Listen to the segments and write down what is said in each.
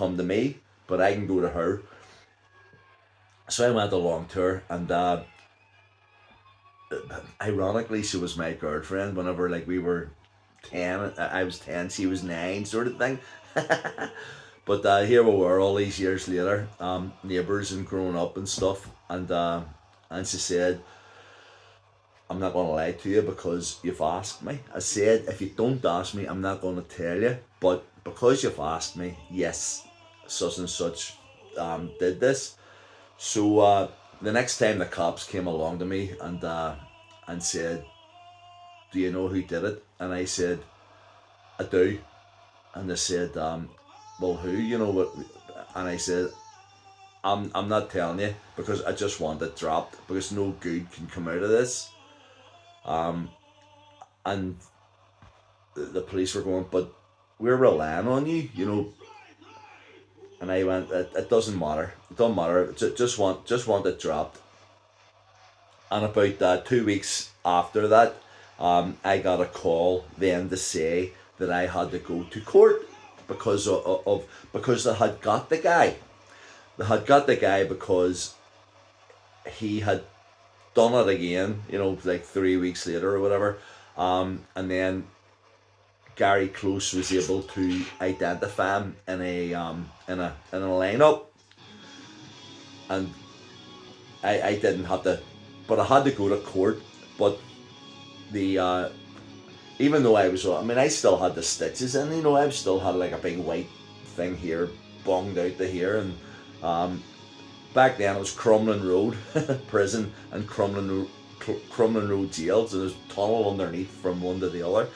come to me, but I can go to her. So I went along to her, and ironically, she was my girlfriend whenever like we were 10. I was 10, she was 9, sort of thing. But here we were all these years later, neighbours and growing up and stuff. And she said, I'm not going to lie to you because you've asked me. I said, if you don't ask me, I'm not going to tell you. But because you've asked me, yes, such and such did this. So the next time the cops came along to me and said, do you know who did it? And I said, I do. And they said, well, who? You know what? And I said, I'm not telling you because I just want it dropped because no good can come out of this. And the police were going, but we're relying on you, you know. And I went, it doesn't matter. It doesn't matter. Just want it dropped. And about 2 weeks after that, I got a call then to say that I had to go to court because because they had got the guy. They had got the guy because he had done it again, you know, like 3 weeks later or whatever. And then Gary Close was able to identify him in a lineup, and I didn't have to, but I had to go to court. But the even though I mean, I still had the stitches, and you know, I still had like a big white thing here, bunged out to here, and back then it was Crumlin Road prison and Crumlin Road jail, so there's a tunnel underneath from one to the other.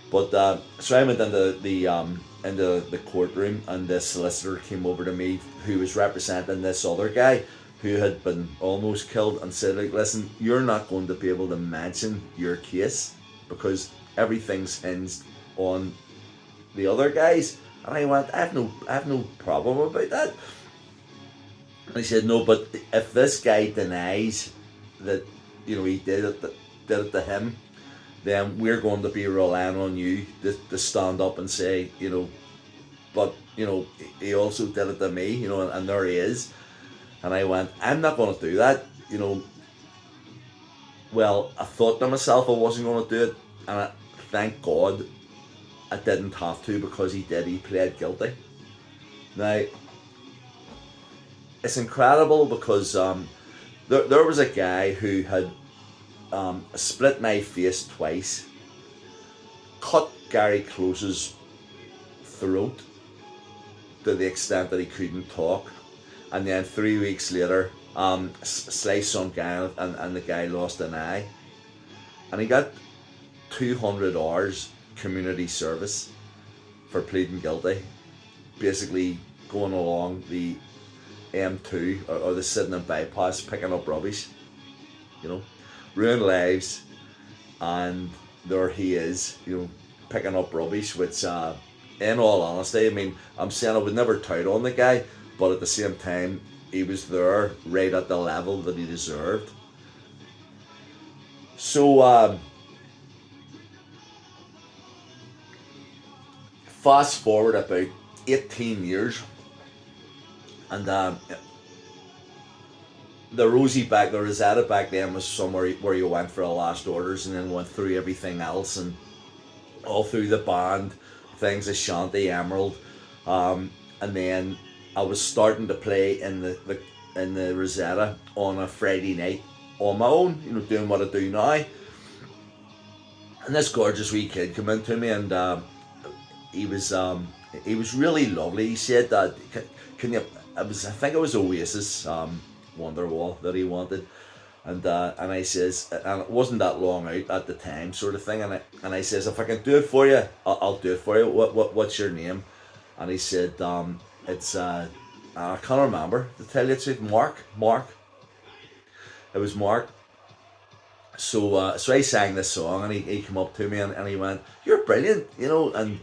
But so I went into the courtroom, and the solicitor came over to me, who was representing this other guy who had been almost killed, and said, like, listen, you're not going to be able to mention your case because everything's hinged on the other guys. And I went, I have no problem about that. And he said, no, but if this guy denies that, you know, he did it to him, then we're going to be relying on you to stand up and say, you know, but, you know, he also did it to me, you know, and there he is. And I went, I'm not going to do that, you know. Well, I thought to myself I wasn't going to do it, and thank God I didn't have to, because he pled guilty. Now, it's incredible because there was a guy who had split my face twice, cut Gary Close's throat to the extent that he couldn't talk, and then 3 weeks later sliced some guy, and the guy lost an eye, and he got 200 hours community service for pleading guilty, basically going along the M2 or the Sydenham bypass picking up rubbish, you know, ruined lives. And there he is, you know, picking up rubbish, which in all honesty, I mean, I'm saying I would never tout on the guy, but at the same time, he was there right at the level that he deserved. So fast forward about 18 years, and the Rosetta back then was somewhere where you went for the last orders and then went through everything else, and all through the band things, Ashanti, Emerald, and then I was starting to play in the Rosetta on a Friday night on my own, you know, doing what I do now. And this gorgeous wee kid came in to me, and he was really lovely. He said that, can you? I think it was Oasis, Wonderwall that he wanted, and I says, and it wasn't that long out at the time, sort of thing, and I says, if I can do it for you, I'll do it for you. What's your name? And he said, it's I can't remember, to tell you the truth. Mark. It was Mark. So so I sang this song, and he came up to me, and he went, "You're brilliant," you know. And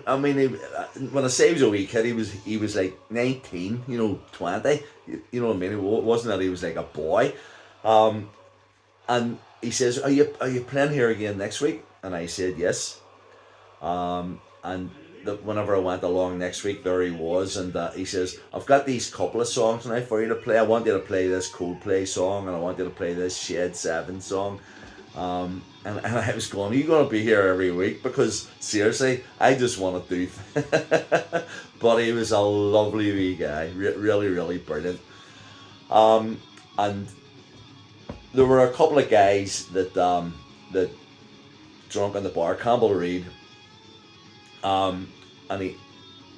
I mean, when I say he was a wee kid, he was like 19, you know, 20, you know what I mean. It wasn't that he was like a boy. And he says, "Are you playing here again next week?" And I said, "Yes." And whenever I went along next week, there he was, and he says, "I've got these couple of songs now for you to play. I want you to play this Coldplay song, and I want you to play this Shed 7 song." And I was going, "Are you going to be here every week? Because seriously, I just want to do." But he was a lovely wee guy, really, really brilliant. And there were a couple of guys that drunk in the bar. Campbell Reed, and he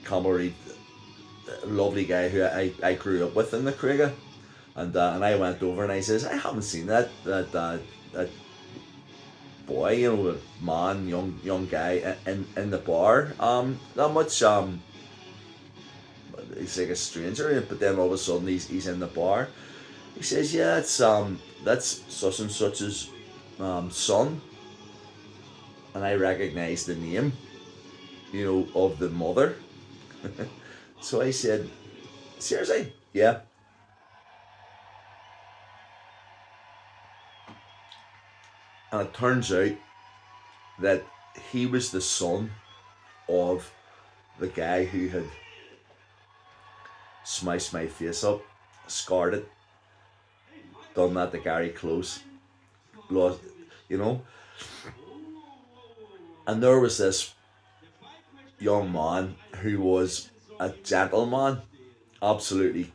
Campbell Reed, a lovely guy who I grew up with in the Craig, and I went over and I says, "I haven't seen that boy, man, young guy in the bar that much. He's like a stranger, but then all of a sudden he's in the bar." He says, "Yeah, it's that's such and such's son," and I recognized the name, of the mother. So I said, "Seriously?" "Yeah." And it turns out that he was the son of the guy who had smashed my face up, scarred it, done that to Gary Close, lost, you know. And there was this young man who was a gentleman, absolutely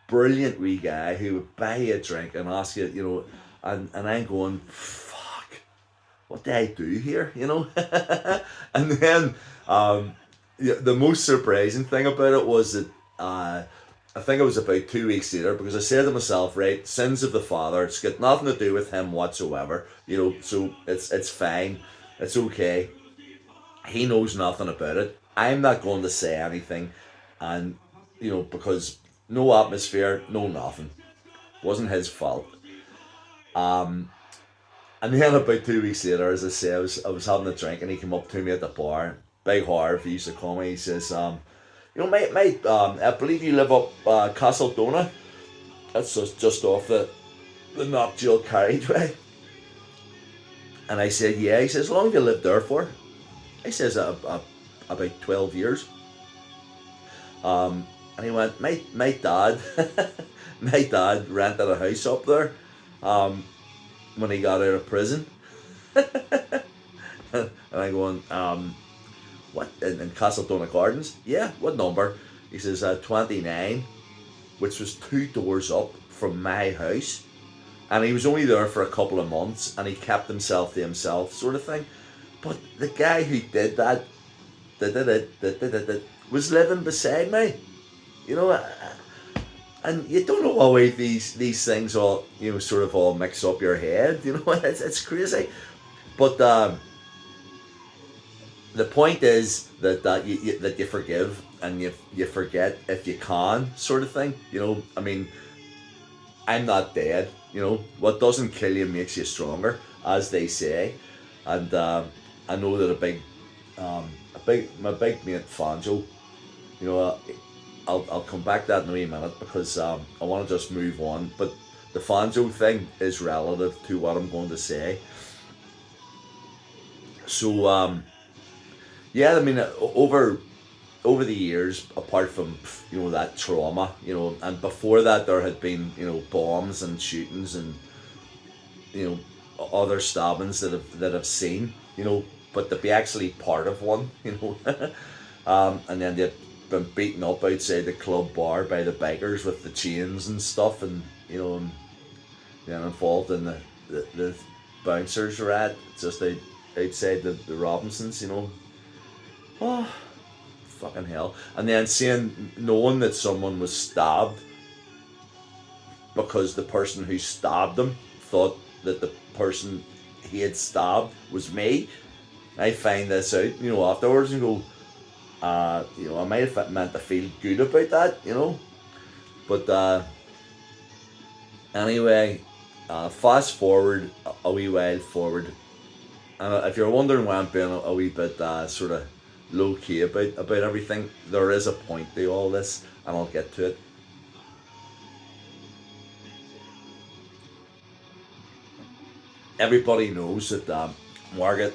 brilliant wee guy who would buy you a drink and ask you, and I'm going, fuck, what did I do here, And then the most surprising thing about it was that I think it was about 2 weeks later, because I said to myself, right, sins of the father, it's got nothing to do with him whatsoever, so it's fine, it's okay. He knows nothing about it. I'm not going to say anything, and because no atmosphere, no nothing. It wasn't his fault. And then about 2 weeks later, as I say, I was having a drink, and he came up to me at the bar. Big Harv, he used to call me. He says, mate, I believe you live up Castle Donagh. That's just off the Knockjail carriageway. And I said, yeah. He says, how long have you lived there for? I says, about 12 years. And he went, my dad, my dad rented a house up there when he got out of prison. And I'm going, what, in Castle Donagh Gardens? Yeah, what number? He says, 29, which was 2 doors up from my house. And he was only there for a couple of months, and he kept himself to himself, sort of thing. But the guy who did that, was living beside me, and you don't know why these things all sort of all mix up your head, it's crazy. But the point is that you forgive and you forget if you can, sort of thing. I mean, I'm not dead. What doesn't kill you makes you stronger, as they say. And I know that my big mate Fanjo, I'll come back to that in a wee minute, because I want to just move on. But the Fanjo thing is relative to what I'm going to say. So yeah, I mean, over the years, apart from that trauma, and before that there had been bombs and shootings and other stabbings that I've seen, but to be actually part of one, and then they've been beaten up outside the club bar by the bikers with the chains and stuff, and and then involved in the bouncers rat just outside the Robinsons, oh, fucking hell. And then knowing that someone was stabbed because the person who stabbed them thought that the person he had stabbed was me. I find this out, afterwards, and go, I might have meant to feel good about that, but anyway, fast forward a wee while forward, and if you're wondering why I'm being a wee bit sort of low key about everything, there is a point to all this, and I'll get to it. Everybody knows that Margaret